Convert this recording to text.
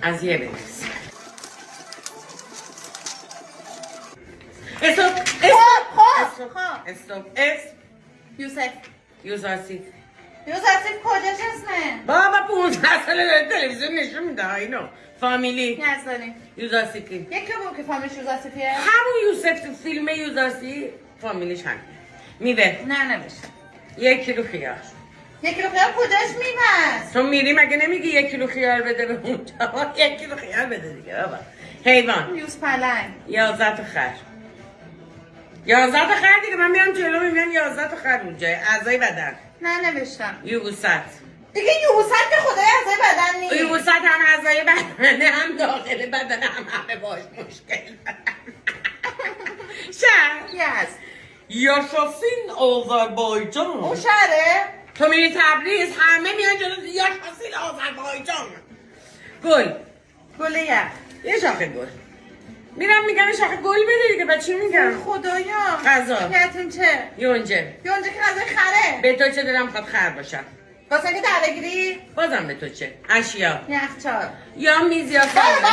از یه بنویس. استوب اسم یوزارسیف کجاش اسمه؟ بابا 15 ساله داره تلویزیون نشون میده اینو. فامیلی یزدانی یوزارسیفی یکی بود که فامیلش یوزارسیفیه؟ همون یوسف تو فیلم یوزارسی فامیلیش هم میوه نه نمیشه. 1 کیلو خیار. 1 کیلو خیار کجاش میوه؟ تو میری مگه نمیگی 1 کیلو خیار بده به اونجا؟ 1 کیلو خیار بده دیگه بابا. حیوان یوز پلنگ 11 تا خر. 11 تا خر دیگه. من میام جلو میبینم 11 تا خر اونجای اعضای بدن. نه نوشتم یوبوست دیگه. یوبوست که خدای اعضای بدن نیست. یوبوست هم اعضای بدنه هم داخل بدن هم همه باش مشکل شهر یزد یاشاسین آذربایجان. اون شهره؟ تو میری تبریز همه میان جلو یاشاسین آذربایجان. گل یخ یه شاخه گل. میرم میگم یه شاخه گل بده دیگه. به چی میگم؟ خدایا غذا. یتیمچه یونجه که غذای خره. به تو چه دلم خواهد خر باشم. واسه که درگیری بازم به تو چه؟ اشیا یخچال. یا میز یا بابا